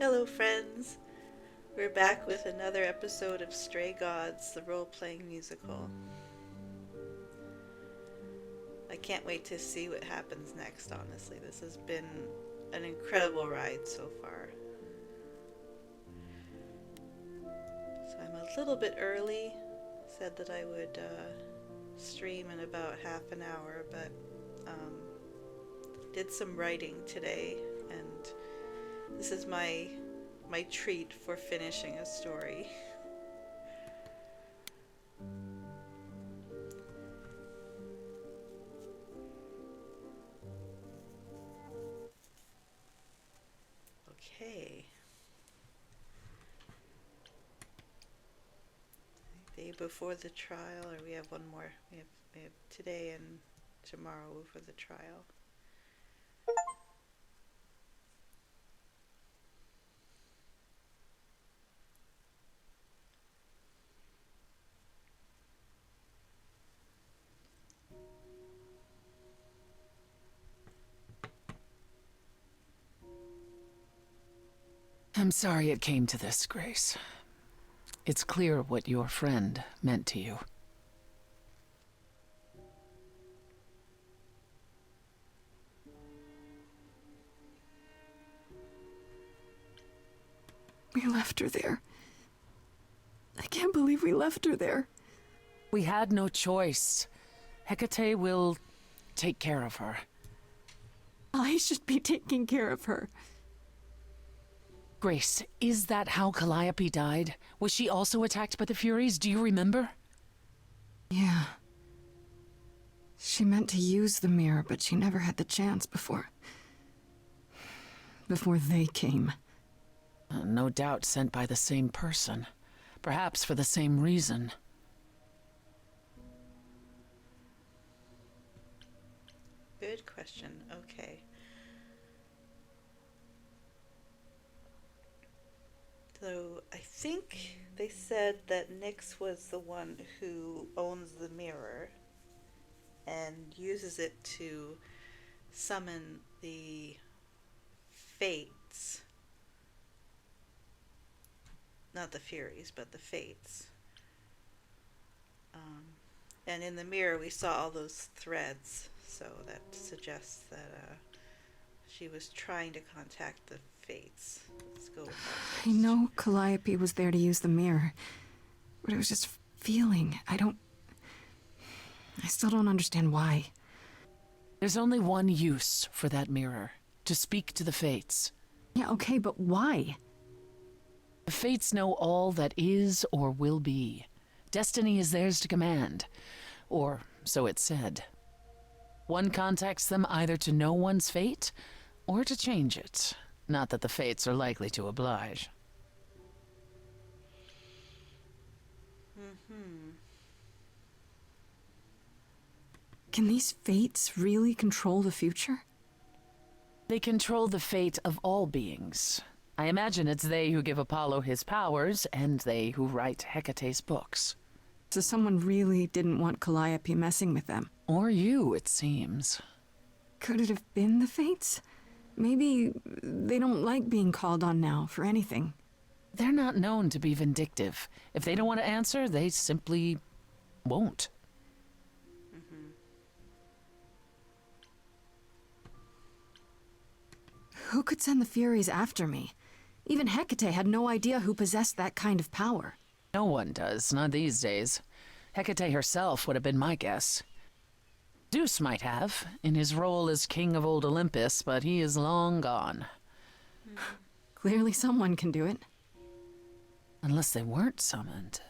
Hello, friends. We're back with another episode of Stray Gods, the role playing musical. I can't wait to see what happens next, honestly. This has been an incredible ride so far. So I'm a little bit early. Said that I would stream in about half an hour, but did some writing today, and this is my treat for finishing a story. Okay. Day before the trial, or we have one more. We have today and tomorrow before the trial. I'm sorry it came to this, Grace. It's clear what your friend meant to you. We left her there. I can't believe we left her there. We had no choice. Hecate will take care of her. I should be taking care of her. Grace, is that how Calliope died? Was she also attacked by the Furies? Do you remember? Yeah. She meant to use the mirror, but she never had the chance before they came. No doubt sent by the same person. Perhaps for the same reason. Good question. Okay. So I think they said that Nyx was the one who owns the mirror and uses it to summon the fates. Not the Furies, but the fates. And in the mirror, we saw all those threads, so that suggests that she was trying to contact the fates. Let's go with that first. I know Calliope was there to use the mirror, but it was just feeling. I still don't understand why. There's only one use for that mirror. To speak to the Fates. Yeah, okay, but why? The Fates know all that is or will be. Destiny is theirs to command. Or so it's said. One contacts them either to know one's fate, or to change it. Not that the Fates are likely to oblige. Can these fates really control the future? They control the fate of all beings. I imagine it's they who give Apollo his powers, and they who write Hecate's books. So someone really didn't want Calliope messing with them. Or you, it seems. Could it have been the fates? Maybe they don't like being called on now for anything. They're not known to be vindictive. If they don't want to answer, they simply won't. Who could send the Furies after me? Even Hecate had no idea who possessed that kind of power. No one does, not these days. Hecate herself would have been my guess. Zeus might have, in his role as king of old Olympus, but he is long gone. Clearly someone can do it. Unless they weren't summoned.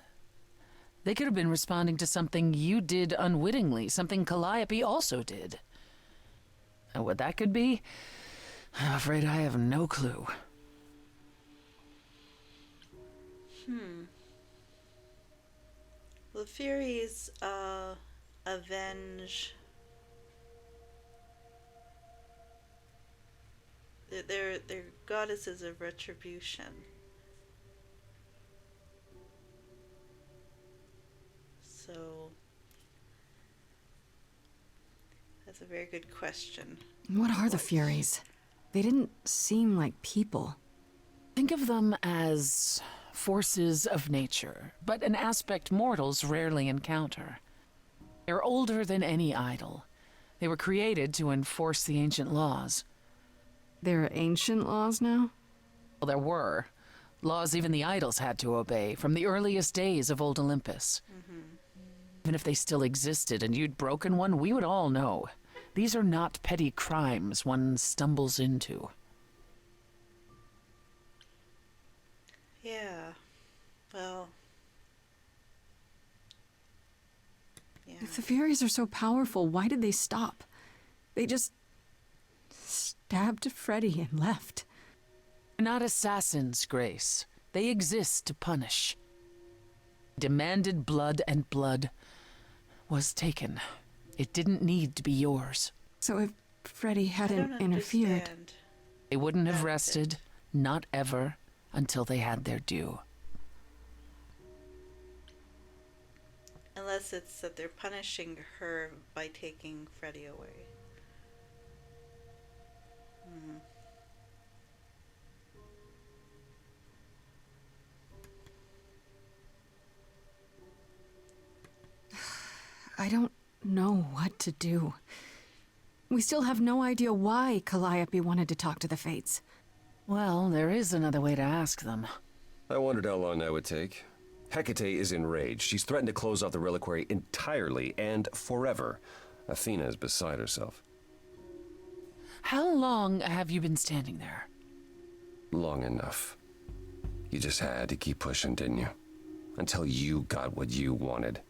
They could have been responding to something you did unwittingly, something Calliope also did. And what that could be, I'm afraid I have no clue. The Furies avenge. They're goddesses of retribution. So that's a very good question. What are the Furies? They didn't seem like people. Think of them as forces of nature, but an aspect mortals rarely encounter. They're older than any idol. They were created to enforce the ancient laws. There are ancient laws now? Well, there were. Laws even the idols had to obey from the earliest days of old Olympus. Even if they still existed and you'd broken one, we would all know. These are not petty crimes one stumbles into. Yeah. Well. Yeah. If the Furies are so powerful, why did they stop? They just stabbed Freddy and left. They're not assassins, Grace. They exist to punish. Demanded blood, and blood was taken. It didn't need to be yours. So if Freddy I don't hadn't interfered, understand. They wouldn't have That's rested, it. not ever, until they had their due. Unless it's that they're punishing her by taking Freddy away. I don't know what to do. We still have no idea why Calliope wanted to talk to the Fates. Well, there is another way to ask them. I wondered how long that would take. Hecate is enraged. She's threatened to close off the reliquary entirely and forever. Athena is beside herself. How long have you been standing there? Long enough. You just had to keep pushing, didn't you? Until you got what you wanted.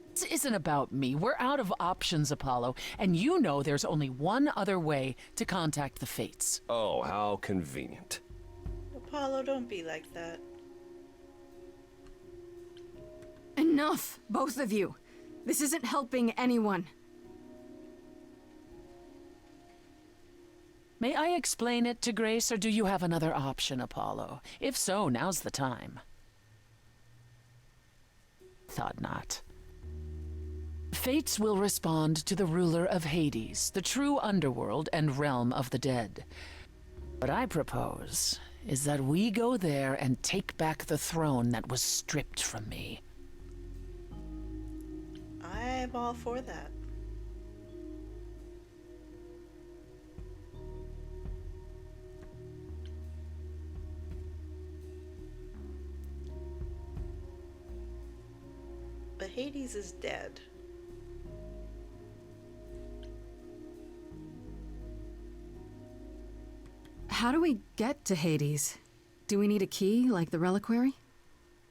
This isn't about me. We're out of options, Apollo, and you know there's only one other way to contact the Fates. Oh, how convenient. Apollo, don't be like that. Enough, both of you. This isn't helping anyone. May I explain it to Grace, or do you have another option, Apollo? If so, now's the time. Thought not. Fates will respond to the ruler of Hades, the true underworld and realm of the dead. What I propose is that we go there and take back the throne that was stripped from me. I'm all for that. But Hades is dead. How do we get to Hades? Do we need a key, like the reliquary?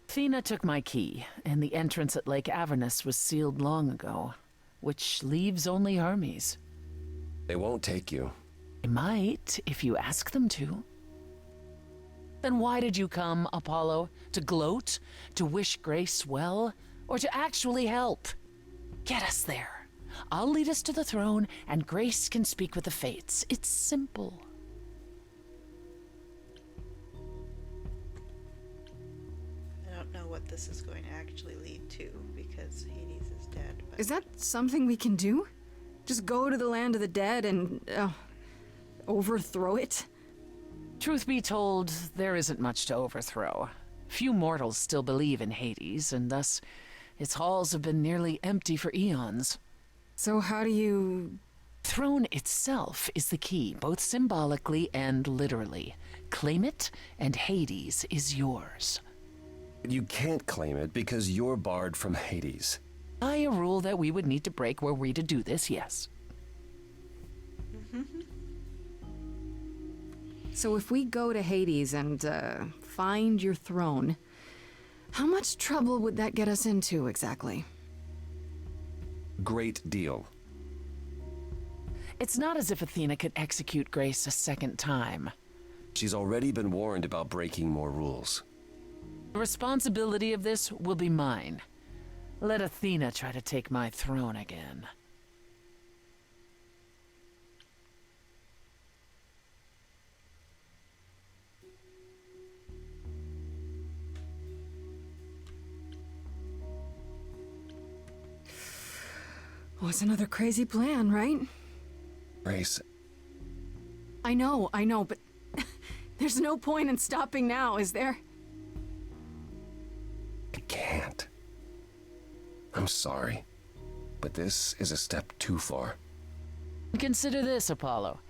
Athena took my key, and the entrance at Lake Avernus was sealed long ago, which leaves only Hermes. They won't take you. They might, if you ask them to. Then why did you come, Apollo? To gloat? To wish Grace well? Or to actually help? Get us there. I'll lead us to the throne, and Grace can speak with the Fates. It's simple. I don't know what this is going to actually lead to because Hades is dead. But Is that something we can do? Just go to the land of the dead and overthrow it? Truth be told, there isn't much to overthrow. Few mortals still believe in Hades, and thus its halls have been nearly empty for eons. So how do you... Throne itself is the key, both symbolically and literally. Claim it, and Hades is yours. You can't claim it because you're barred from Hades. By a rule that we would need to break were we to do this, yes. So if we go to Hades and, find your throne, how much trouble would that get us into, exactly? Great deal. It's not as if Athena could execute Grace a second time. She's already been warned about breaking more rules. The responsibility of this will be mine. Let Athena try to take my throne again. Oh, it's another crazy plan, right? Grace, I know, but There's no point in stopping now, is there? I can't. I'm sorry, but this is a step too far. Consider this, Apollo.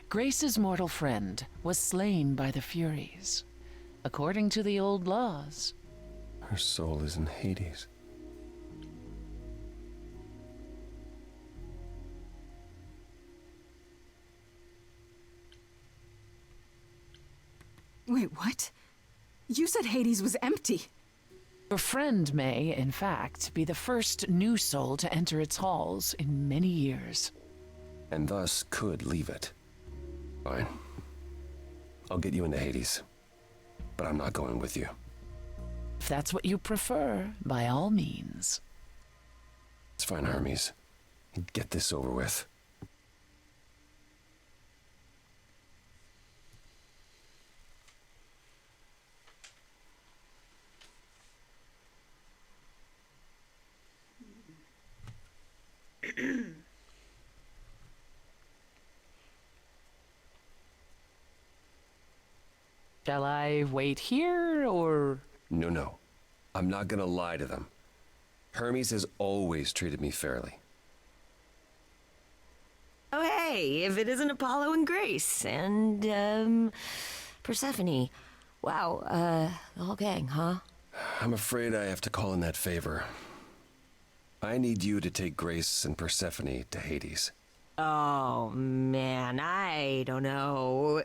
Grace's mortal friend was slain by the Furies. According to the old laws. Her soul is in Hades. Wait, what? You said Hades was empty. Your friend may, in fact, be the first new soul to enter its halls in many years. And thus could leave it. Fine. I'll get you into Hades. But I'm not going with you. If that's what you prefer, by all means. It's fine, Hermes. Get this over with. Shall I wait here, or...? No. I'm not gonna lie to them. Hermes has always treated me fairly. Oh, hey, if it isn't Apollo and Grace and, Persephone. Wow, the whole gang, huh? I'm afraid I have to call in that favor. I need you to take Grace and Persephone to Hades. Oh, man, I don't know.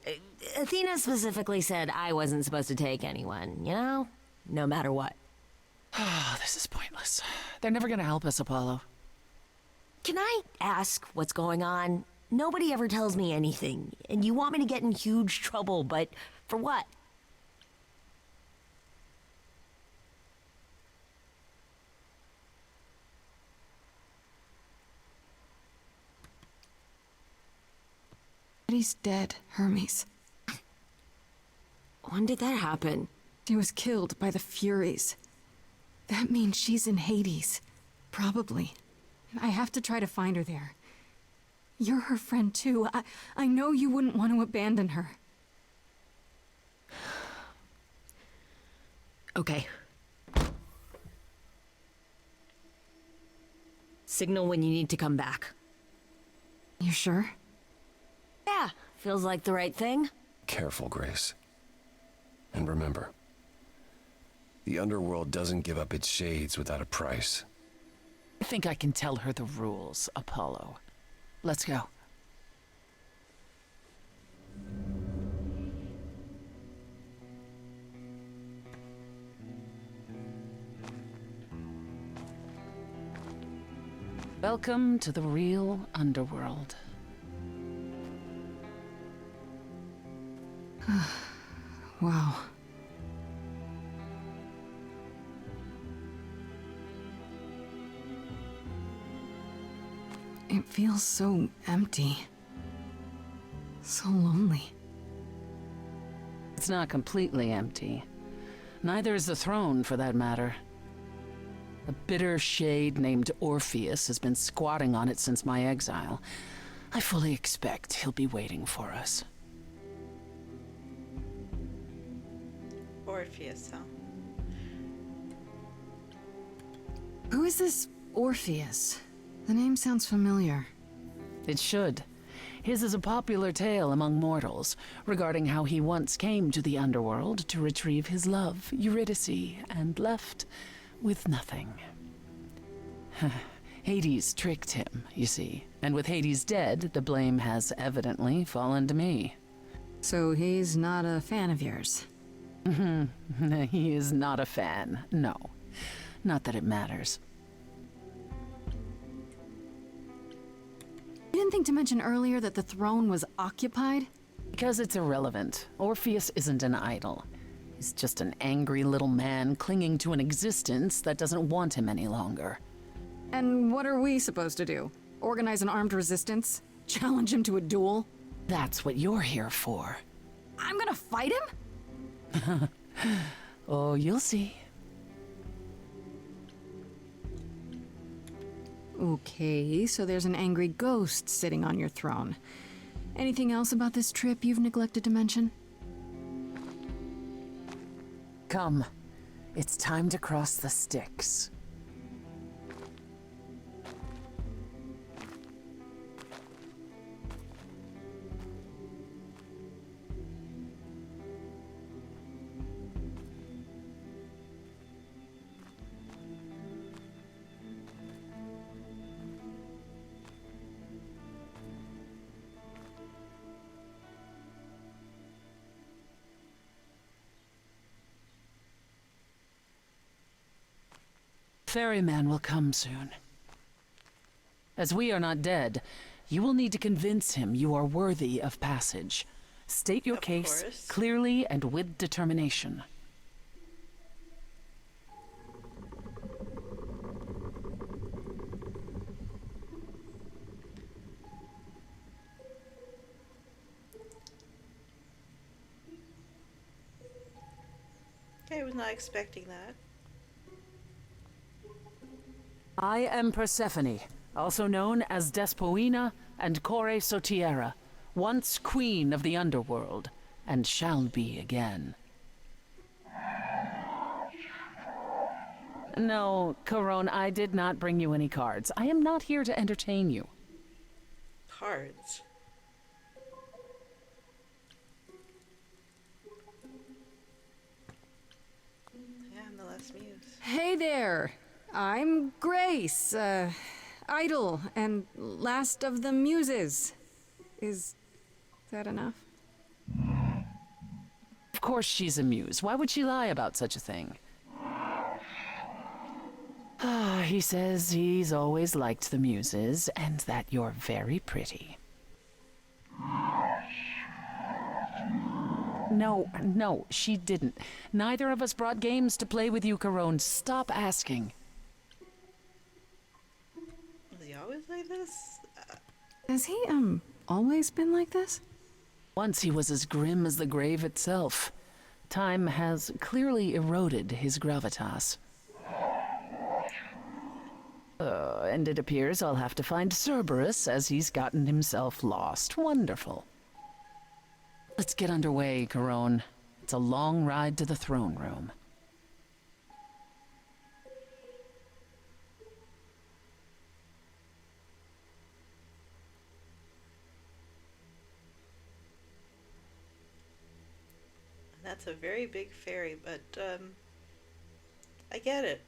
Athena specifically said I wasn't supposed to take anyone, you know? No matter what. Oh, this is pointless. They're never gonna help us, Apollo. Can I ask what's going on? Nobody ever tells me anything, and you want me to get in huge trouble, but for what? He's dead, Hermes. When did that happen? She was killed by the Furies. That means she's in Hades. Probably. I have to try to find her there. You're her friend too. I know you wouldn't want to abandon her. Okay. Signal when you need to come back. You sure? Yeah, feels like the right thing. Careful, Grace. And remember, the underworld doesn't give up its shades without a price. I think I can tell her the rules, Apollo. Let's go. Welcome to the real underworld. Wow. It feels so empty. So lonely. It's not completely empty. Neither is the throne, for that matter. A bitter shade named Orpheus has been squatting on it since my exile. I fully expect he'll be waiting for us. Orpheus, huh? Who is this Orpheus? The name sounds familiar. It should. His is a popular tale among mortals regarding how he once came to the underworld to retrieve his love, Eurydice, and left with nothing. Hades tricked him, you see, and with Hades dead, the blame has evidently fallen to me. So he's not a fan of yours? He is not a fan, no. Not that it matters. You didn't think to mention earlier that the throne was occupied? Because it's irrelevant. Orpheus isn't an idol. He's just an angry little man clinging to an existence that doesn't want him any longer. And what are we supposed to do? Organize an armed resistance? Challenge him to a duel? That's what you're here for. I'm gonna fight him? Oh, you'll see. Okay, so there's an angry ghost sitting on your throne. Anything else about this trip you've neglected to mention? Come. It's time to cross the Styx. Ferryman will come soon. As we are not dead, you will need to convince him you are worthy of passage. State your Of case course. clearly and with determination. I was not expecting that. I am Persephone, also known as Despoina and Kore Sotiera, once queen of the underworld, and shall be again. No, Corone, I did not bring you any cards. I am not here to entertain you. Cards. Yeah, I'm the last muse. Hey there. I'm Grace, Idol, and last of the Muses. Is that enough? Of course she's a muse. Why would she lie about such a thing? He says he's always liked the Muses, and that you're very pretty. No, she didn't. Neither of us brought games to play with you, Corone. Stop asking. Was he always like this? Has he, always been like this? Once he was as grim as the grave itself. Time has clearly eroded his gravitas. And it appears I'll have to find Cerberus as he's gotten himself lost. Wonderful. Let's get underway, Corone. It's a long ride to the throne room. That's a very big ferry, but, I get it.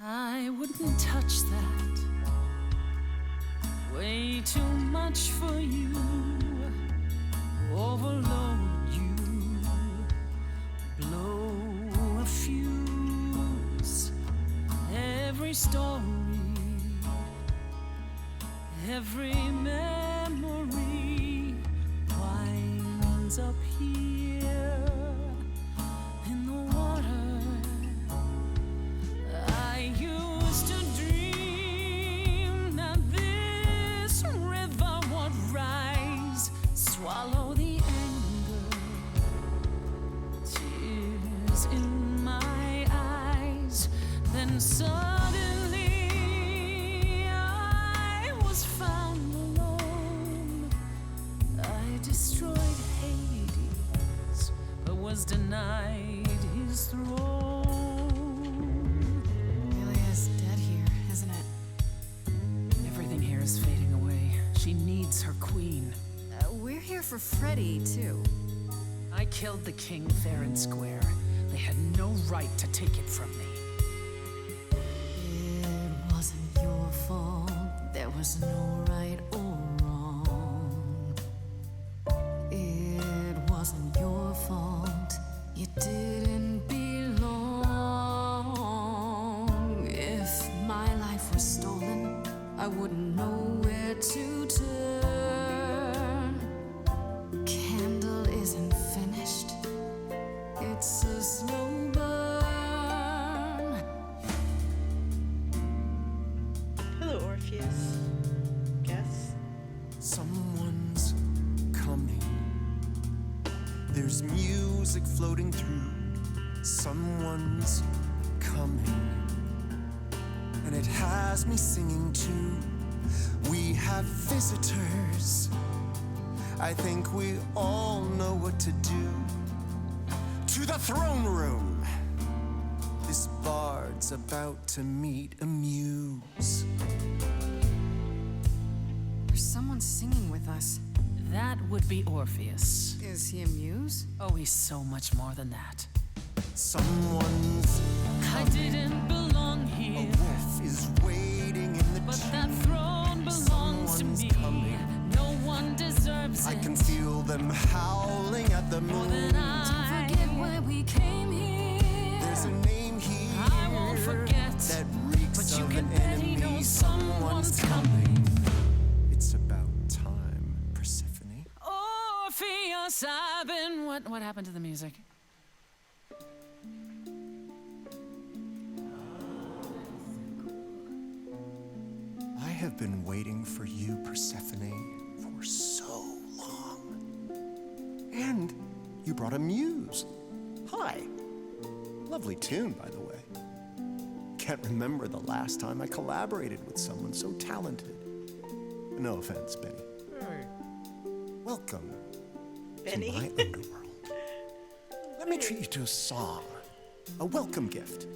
I wouldn't touch that. Way too much for you. Overload you. Blow a fuse. Every story, every memory winds up here in the water. I used to dream that this river would rise, swallow the anger, tears in my eyes. Then suddenly I was found alone. I destroyed Hades, but was denied his throne. Ilia's dead here, isn't it? Everything here is fading away. She needs her queen. We're here for Freddy, too. I killed the king fair and square. They had no right to take it from me. It wasn't your fault. There was no right or wrong. It wasn't your fault. You didn't belong. If my life was stolen, I wouldn't know where to turn. Candle isn't finished. It's a slow burn. Hello, Orpheus. Guess. Someone's coming. There's music floating through. Someone's coming. coming, and it has me singing too. We have visitors. I think we all know what to do. To the throne room. This bard's about to meet a muse. There's someone singing with us. That would be Orpheus. Is he a muse? Oh, he's so much more than that. Someone's I didn't belong a here, wolf is waiting in the but tomb. that throne belongs to Someone's me. coming. No one deserves I it can feel them howling at the more moon. than I. Forget why we came here. There's a name here I won't forget, that reeks but you of can an bet he enemy. knows someone's coming. It's about time, Persephone. Orpheus, I've been. What happened to the music? I have been waiting for you, Persephone, for so long. And you brought a muse. Hi. Lovely tune, by the way. Can't remember the last time I collaborated with someone so talented. No offense, Benny. Welcome Benny? to my underworld. Let me treat you to a song, a welcome gift.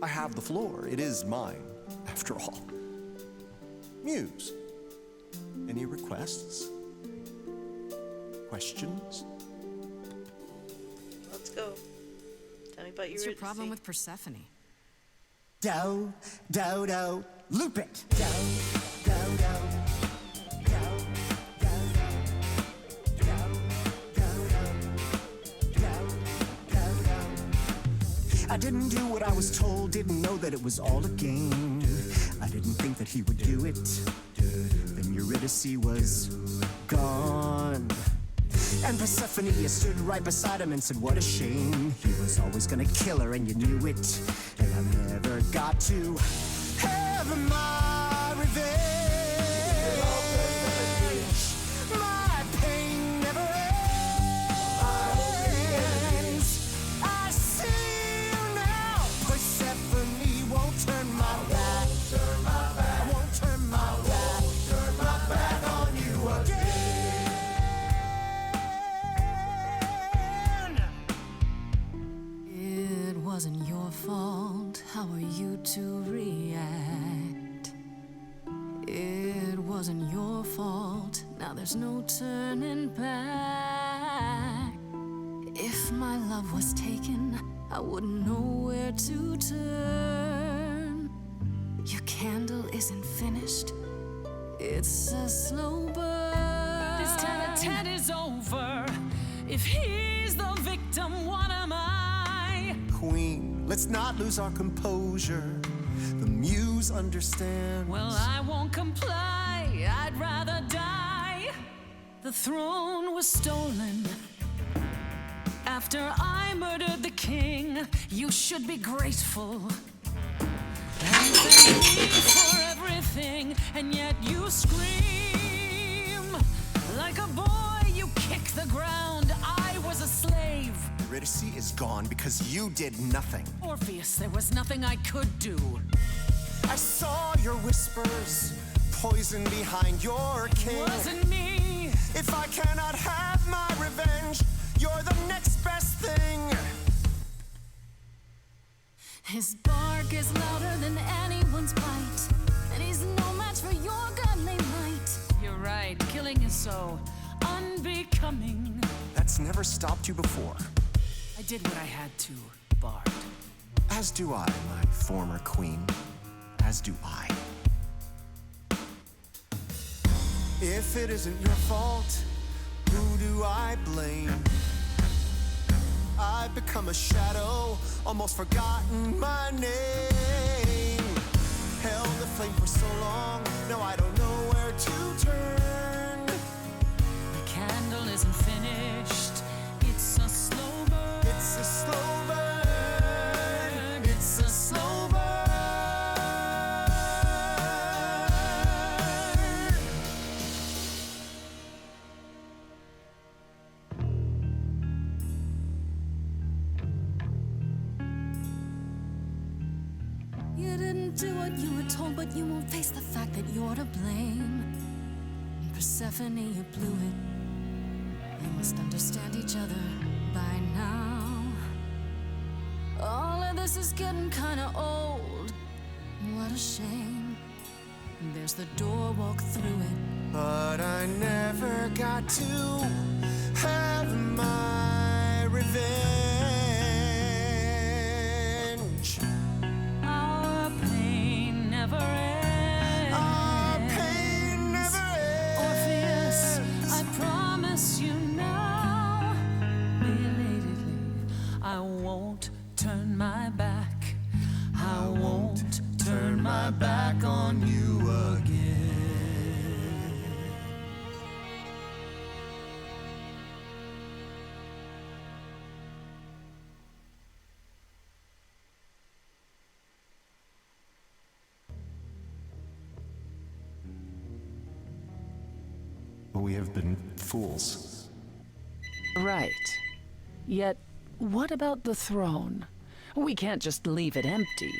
I have the floor. It is mine, after all. Muse. Any requests? Questions? Let's go. Tell me about What's your Eurydice. problem with Persephone? Do, do, do, loop it. Do, do, do. I didn't do what I was told, didn't know that it was all a game. I didn't think that he would do it. Then Eurydice was gone. And Persephone, you stood right beside him and said, what a shame. He was always gonna kill her and you knew it. And I never got to have my revenge. My pain never ends. I see you now. Persephone won't turn my back. I won't turn my back on you again. It wasn't your fault. How are you to react? It wasn't your fault. Now there's no turning back. If my love was taken, I wouldn't know where to turn. Your candle isn't finished. It's a slow burn. This tete-a-tete is over. If he's the victim, what am I? Queen, let's not lose our composure. The muse understands. Well, I won't comply. I'd rather die. The throne was stolen after I murdered the king. You should be grateful and thank me for everything. And yet you scream like a boy. You kick the ground. I was a slave. Eurydice is gone because you did nothing. Orpheus, there was nothing I could do. I saw your whispers, poison behind your king. Wasn't me. If I cannot have my revenge, you're the next best thing. His bark is louder than anyone's bite, and he's no match for your godly might. You're right. Killing is so unbecoming. That's never stopped you before. I did what I had to, Bard. As do I, my former queen. As do I. If it isn't your fault, who do I blame? I've become a shadow, almost forgotten my name. Held the flame for so long, now I don't know where to turn. The candle isn't finished. It's a slow burn. It's a slow burn. It's a slow burn. do what you were told, but you won't face the fact that you're to blame. And Persephone, you blew it. You must understand each other by now. All of this is getting kinda old. What a shame. There's the door, walk through it. But I never got to have my revenge. Our pain never ends. Our pain never ends. Orpheus, I promise you now. Belatedly, I won't turn my back. I won't turn my back on you again. We have been fools. Right. Yet, what about the throne? We can't just leave it empty.